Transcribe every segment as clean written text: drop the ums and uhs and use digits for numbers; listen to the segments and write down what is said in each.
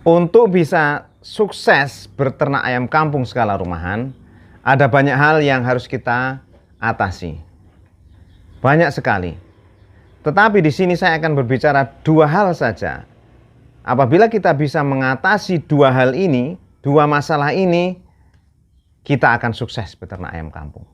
Untuk bisa sukses berternak ayam kampung skala rumahan, ada banyak hal yang harus kita atasi. Banyak sekali. Tetapi di sini saya akan berbicara dua hal saja. Apabila kita bisa mengatasi dua hal ini, dua masalah ini, kita akan sukses beternak ayam kampung.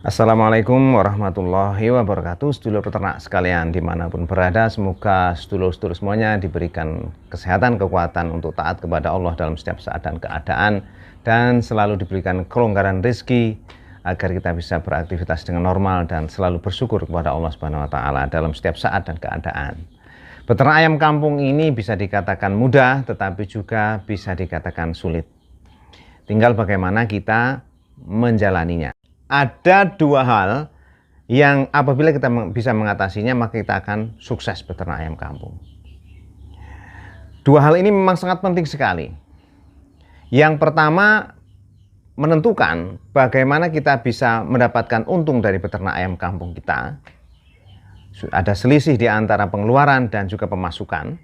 Assalamualaikum warahmatullahi wabarakatuh. Sedulur peternak sekalian dimanapun berada, semoga sedulur-sedulur semuanya diberikan kesehatan, kekuatan untuk taat kepada Allah dalam setiap saat dan keadaan, dan selalu diberikan kelonggaran rezeki agar kita bisa beraktivitas dengan normal dan selalu bersyukur kepada Allah Subhanahu wa taala dalam setiap saat dan keadaan. Beternak ayam kampung ini bisa dikatakan mudah, tetapi juga bisa dikatakan sulit. Tinggal bagaimana kita menjalaninya. Ada dua hal yang apabila kita bisa mengatasinya, maka kita akan sukses beternak ayam kampung. Dua hal ini memang sangat penting sekali. Yang pertama, menentukan bagaimana kita bisa mendapatkan untung dari beternak ayam kampung kita. Ada selisih di antara pengeluaran dan juga pemasukan.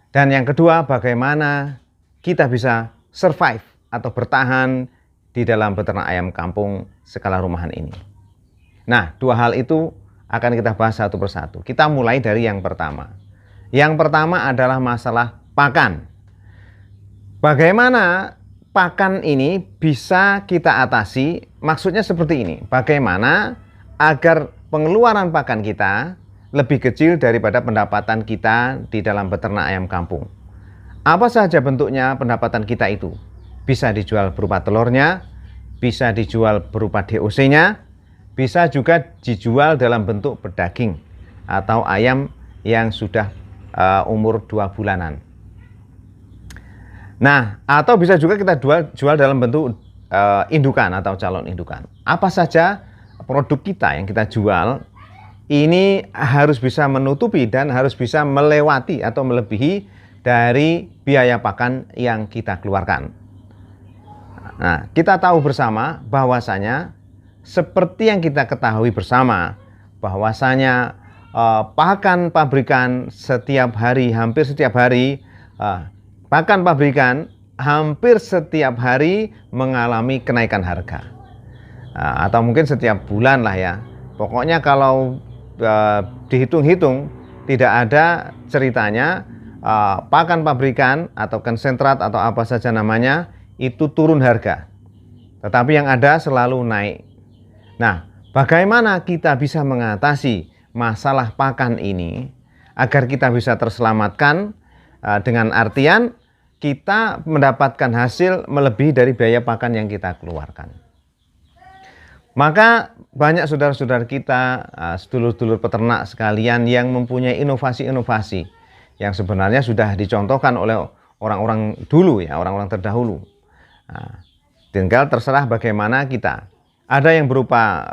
Dan yang kedua, bagaimana kita bisa survive atau bertahan di dalam beternak ayam kampung skala rumahan ini. Nah, dua hal itu akan kita bahas satu persatu. Kita mulai dari yang pertama. Yang pertama adalah masalah pakan. Bagaimana pakan ini bisa kita atasi? Maksudnya seperti ini. Bagaimana agar pengeluaran pakan kita lebih kecil daripada pendapatan kita di dalam beternak ayam kampung? Apa saja bentuknya pendapatan kita itu? Bisa dijual berupa telurnya, bisa dijual berupa DOC-nya, bisa juga dijual dalam bentuk berdaging atau ayam yang sudah umur 2 bulanan. Nah, atau bisa juga kita jual dalam bentuk indukan atau calon indukan. Apa saja produk kita yang kita jual ini harus bisa menutupi dan harus bisa melewati atau melebihi dari biaya pakan yang kita keluarkan. Nah, kita tahu bersama bahwasanya seperti yang kita ketahui bersama bahwasanya pakan pabrikan hampir setiap hari pakan pabrikan hampir setiap hari mengalami kenaikan harga. Atau mungkin setiap bulan lah ya. Pokoknya kalau dihitung-hitung tidak ada ceritanya pakan pabrikan atau konsentrat atau apa saja namanya itu turun harga, tetapi yang ada selalu naik. Nah, bagaimana kita bisa mengatasi masalah pakan ini agar kita bisa terselamatkan, dengan artian kita mendapatkan hasil melebihi dari biaya pakan yang kita keluarkan. Maka banyak saudara-saudara kita, sedulur-sedulur peternak sekalian yang mempunyai inovasi-inovasi yang sebenarnya sudah dicontohkan oleh orang-orang dulu ya, orang-orang terdahulu. Nah, tinggal terserah bagaimana kita. Ada yang berupa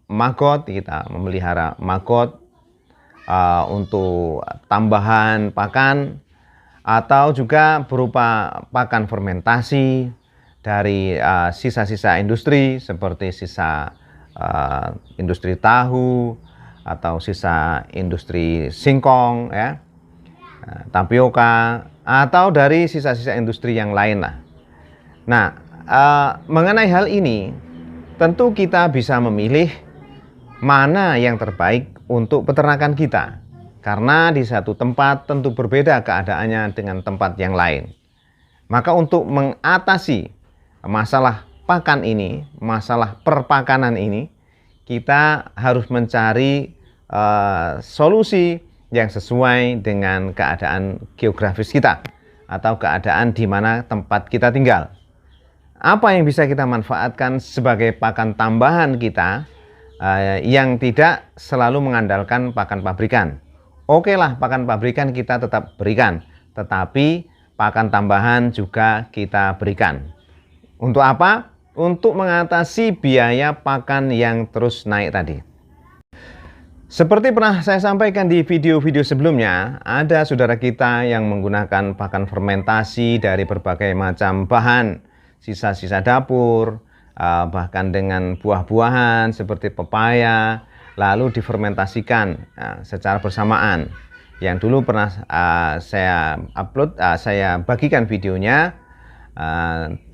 maggot, kita memelihara maggot untuk tambahan pakan, atau juga berupa pakan fermentasi dari sisa-sisa industri seperti sisa industri tahu atau sisa industri singkong ya, tapioka, atau dari sisa-sisa industri yang lain lah. Nah, mengenai hal ini tentu kita bisa memilih mana yang terbaik untuk peternakan kita, karena di satu tempat tentu berbeda keadaannya dengan tempat yang lain. Maka untuk mengatasi masalah pakan ini, masalah perpakanan ini, kita harus mencari solusi yang sesuai dengan keadaan geografis kita atau keadaan di mana tempat kita tinggal. Apa yang bisa kita manfaatkan sebagai pakan tambahan kita yang tidak selalu mengandalkan pakan pabrikan. Oke lah, pakan pabrikan kita tetap berikan, tetapi pakan tambahan juga kita berikan. Untuk apa? Untuk mengatasi biaya pakan yang terus naik tadi. Seperti pernah saya sampaikan di video-video sebelumnya, ada saudara kita yang menggunakan pakan fermentasi dari berbagai macam bahan, sisa-sisa dapur, bahkan dengan buah-buahan seperti pepaya, lalu difermentasikan secara bersamaan. Yang dulu pernah saya upload, saya bagikan videonya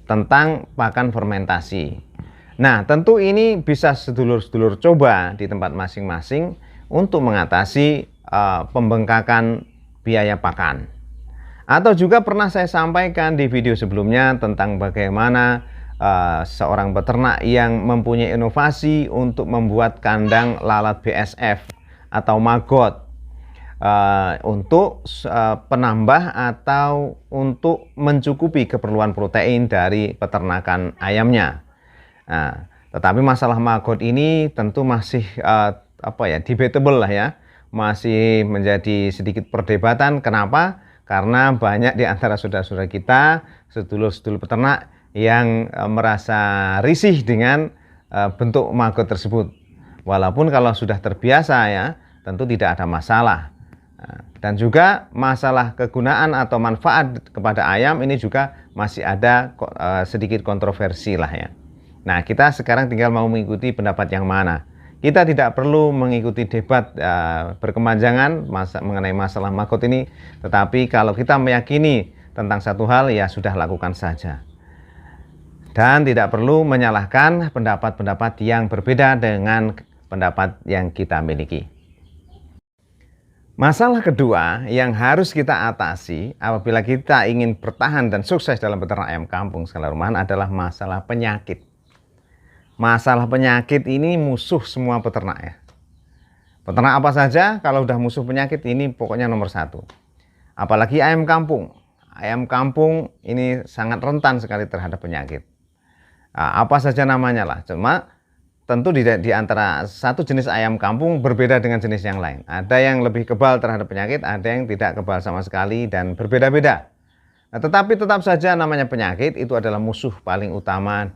tentang pakan fermentasi. Nah, tentu ini bisa sedulur-sedulur coba di tempat masing-masing untuk mengatasi pembengkakan biaya pakan. Atau juga pernah saya sampaikan di video sebelumnya tentang bagaimana seorang peternak yang mempunyai inovasi untuk membuat kandang lalat BSF atau maggot untuk penambah atau untuk mencukupi keperluan protein dari peternakan ayamnya. Nah, tetapi masalah maggot ini tentu masih debatable lah ya, masih menjadi sedikit perdebatan. Kenapa? Karena banyak di antara saudara-saudara kita, sedulur-sedulur peternak yang merasa risih dengan bentuk maggot tersebut. Walaupun kalau sudah terbiasa ya, tentu tidak ada masalah. Dan juga masalah kegunaan atau manfaat kepada ayam ini juga masih ada sedikit kontroversi lah ya. Nah, kita sekarang tinggal mau mengikuti pendapat yang mana. Kita tidak perlu mengikuti debat berkepanjangan mengenai masalah maggot ini, tetapi kalau kita meyakini tentang satu hal ya sudah lakukan saja. Dan tidak perlu menyalahkan pendapat-pendapat yang berbeda dengan pendapat yang kita miliki. Masalah kedua yang harus kita atasi apabila kita ingin bertahan dan sukses dalam peternak ayam kampung skala rumahan adalah masalah penyakit. Masalah penyakit ini musuh semua peternak ya. Peternak apa saja kalau udah musuh penyakit ini pokoknya nomor satu. Apalagi ayam kampung. Ayam kampung ini sangat rentan sekali terhadap penyakit. Apa saja namanya lah, cuma tentu di antara satu jenis ayam kampung berbeda dengan jenis yang lain. Ada yang lebih kebal terhadap penyakit, ada yang tidak kebal sama sekali dan berbeda-beda. Nah, tetapi tetap saja namanya penyakit itu adalah musuh paling utama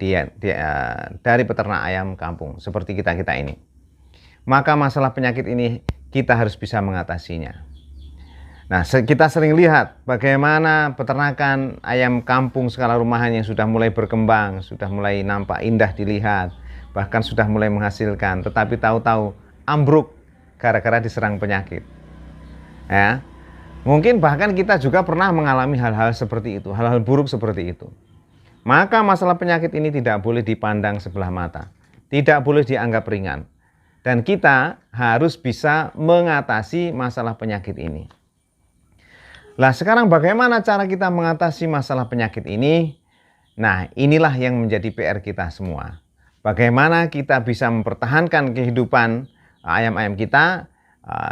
dari peternak ayam kampung seperti kita-kita ini. Maka masalah penyakit ini kita harus bisa mengatasinya. Nah, kita sering lihat bagaimana peternakan ayam kampung skala rumahan yang sudah mulai berkembang, sudah mulai nampak indah dilihat, bahkan sudah mulai menghasilkan, tetapi tahu-tahu ambruk gara-gara diserang penyakit. Ya, mungkin bahkan kita juga pernah mengalami hal-hal seperti itu, hal-hal buruk seperti itu. Maka masalah penyakit ini tidak boleh dipandang sebelah mata, tidak boleh dianggap ringan, dan kita harus bisa mengatasi masalah penyakit ini. Lah sekarang bagaimana cara kita mengatasi masalah penyakit ini? Nah, inilah yang menjadi PR kita semua. Bagaimana kita bisa mempertahankan kehidupan ayam-ayam kita,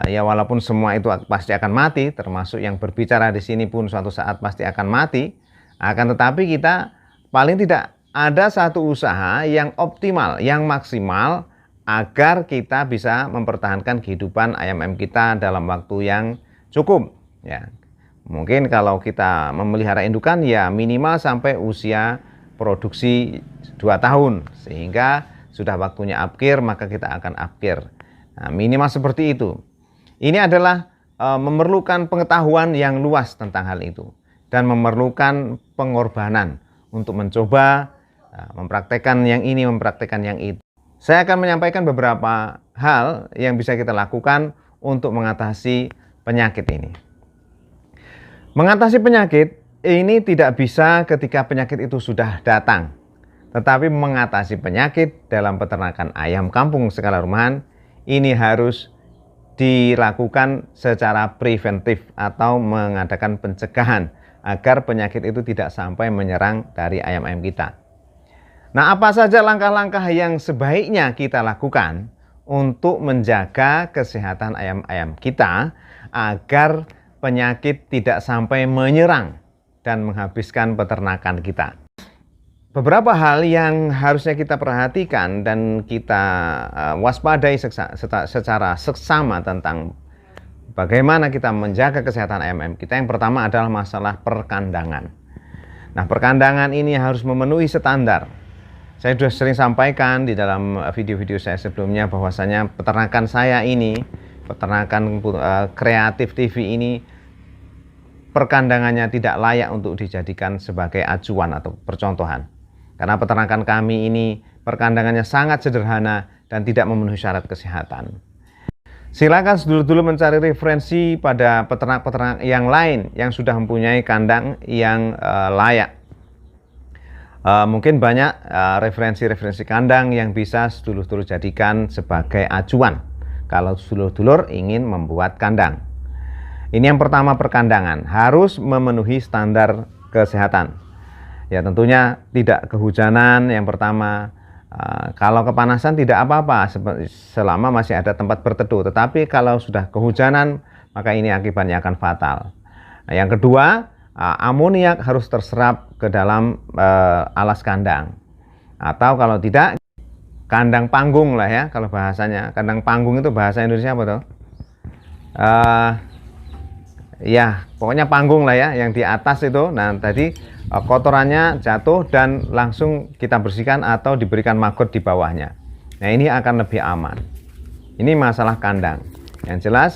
ya walaupun semua itu pasti akan mati, termasuk yang berbicara di sini pun suatu saat pasti akan mati. Akan tetapi kita paling tidak ada satu usaha yang optimal, yang maksimal agar kita bisa mempertahankan kehidupan ayam-ayam kita dalam waktu yang cukup. Ya. Mungkin kalau kita memelihara indukan ya minimal sampai usia produksi 2 tahun, sehingga sudah waktunya upkir maka kita akan upkir. Nah, minimal seperti itu. Ini adalah memerlukan pengetahuan yang luas tentang hal itu dan memerlukan pengorbanan untuk mencoba mempraktekkan yang ini, mempraktekkan yang itu. Saya akan menyampaikan beberapa hal yang bisa kita lakukan untuk mengatasi penyakit ini. Mengatasi penyakit ini tidak bisa ketika penyakit itu sudah datang. Tetapi mengatasi penyakit dalam peternakan ayam kampung skala rumahan ini harus dilakukan secara preventif atau mengadakan pencegahan agar penyakit itu tidak sampai menyerang dari ayam-ayam kita. Nah, apa saja langkah-langkah yang sebaiknya kita lakukan untuk menjaga kesehatan ayam-ayam kita agar penyakit tidak sampai menyerang dan menghabiskan peternakan kita. Beberapa hal yang harusnya kita perhatikan dan kita waspadai secara seksama tentang bagaimana kita menjaga kesehatan ayam-ayam kita. Yang pertama adalah masalah perkandangan. Nah, perkandangan ini harus memenuhi standar. Saya sudah sering sampaikan di dalam video-video saya sebelumnya bahwasanya peternakan saya ini, peternakan kreatif TV ini, perkandangannya tidak layak untuk dijadikan sebagai acuan atau percontohan. Karena peternakan kami ini perkandangannya sangat sederhana dan tidak memenuhi syarat kesehatan. Silakan sedulur-sedulur mencari referensi pada peternak-peternak yang lain yang sudah mempunyai kandang yang layak. Mungkin banyak referensi-referensi kandang yang bisa sedulur-sedulur jadikan sebagai acuan kalau sedulur-sedulur ingin membuat kandang. Ini yang pertama, perkandangan harus memenuhi standar kesehatan. Ya tentunya tidak kehujanan yang pertama. Kalau kepanasan tidak apa-apa selama masih ada tempat berteduh, tetapi kalau sudah kehujanan maka ini akibatnya akan fatal. Nah, yang kedua, amoniak harus terserap ke dalam alas kandang, atau kalau tidak kandang panggung lah ya, kalau bahasanya. Kandang panggung itu bahasa Indonesia apa tuh? Ya pokoknya panggung lah ya, yang di atas itu. Nah tadi kotorannya jatuh dan langsung kita bersihkan atau diberikan maggot di bawahnya. Nah ini akan lebih aman. Ini masalah kandang. Yang jelas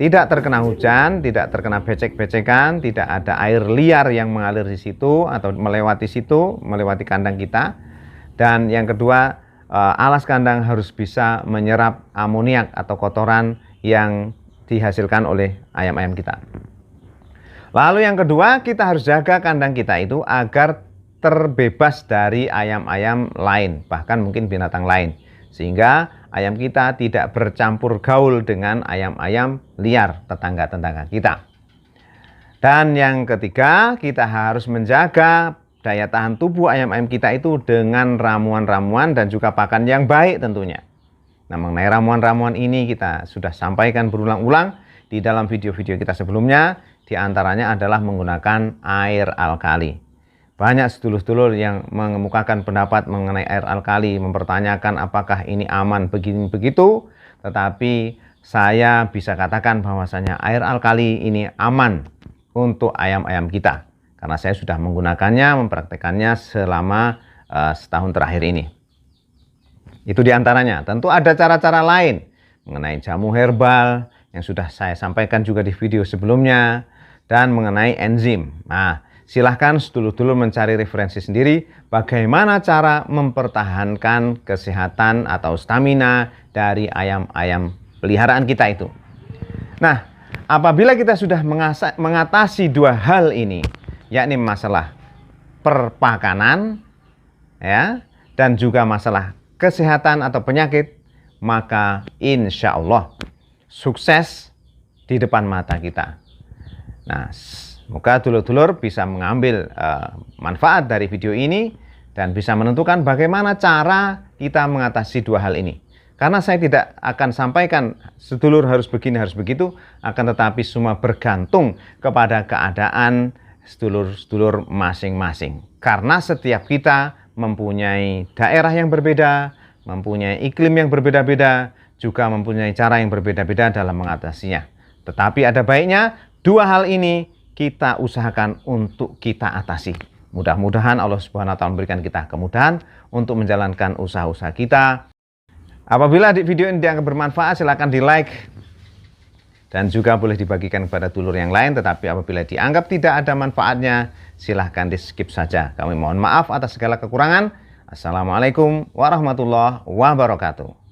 tidak terkena hujan, tidak terkena becek-becekan, tidak ada air liar yang mengalir di situ atau melewati situ, melewati kandang kita. Dan yang kedua, alas kandang harus bisa menyerap amoniak atau kotoran yang dihasilkan oleh ayam-ayam kita. Lalu yang kedua, kita harus jaga kandang kita itu agar terbebas dari ayam-ayam lain, bahkan mungkin binatang lain, sehingga ayam kita tidak bercampur gaul dengan ayam-ayam liar tetangga-tetangga kita. Dan yang ketiga, kita harus menjaga daya tahan tubuh ayam-ayam kita itu dengan ramuan-ramuan dan juga pakan yang baik tentunya. Nah, mengenai ramuan-ramuan ini kita sudah sampaikan berulang-ulang di dalam video-video kita sebelumnya. Di antaranya adalah menggunakan air alkali. Banyak sedulur-sedulur yang mengemukakan pendapat mengenai air alkali, mempertanyakan apakah ini aman begini begitu. Tetapi saya bisa katakan bahwasanya air alkali ini aman untuk ayam-ayam kita, karena saya sudah menggunakannya, mempraktekannya selama setahun terakhir ini. Itu diantaranya. Tentu ada cara-cara lain mengenai jamu herbal yang sudah saya sampaikan juga di video sebelumnya, dan mengenai enzim. Nah, silahkan sedulur-sedulur mencari referensi sendiri bagaimana cara mempertahankan kesehatan atau stamina dari ayam-ayam peliharaan kita itu. Nah, apabila kita sudah mengatasi dua hal ini, yakni masalah perpakanan ya, dan juga masalah kesehatan atau penyakit, maka insya Allah sukses di depan mata kita. Nah, semoga dulur-dulur bisa mengambil manfaat dari video ini dan bisa menentukan bagaimana cara kita mengatasi dua hal ini. Karena saya tidak akan sampaikan sedulur harus begini, harus begitu, akan tetapi semua bergantung kepada keadaan sedulur-sedulur masing-masing. Karena setiap kita mempunyai daerah yang berbeda, mempunyai iklim yang berbeda-beda, juga mempunyai cara yang berbeda-beda dalam mengatasinya. Tetapi ada baiknya dua hal ini kita usahakan untuk kita atasi. Mudah-mudahan Allah Subhanahu wa Ta'ala memberikan kita kemudahan untuk menjalankan usaha-usaha kita. Apabila video ini dianggap bermanfaat, silakan di-like dan juga boleh dibagikan kepada dulur yang lain. Tetapi apabila dianggap tidak ada manfaatnya, silahkan di-skip saja. Kami mohon maaf atas segala kekurangan. Assalamualaikum warahmatullahi wabarakatuh.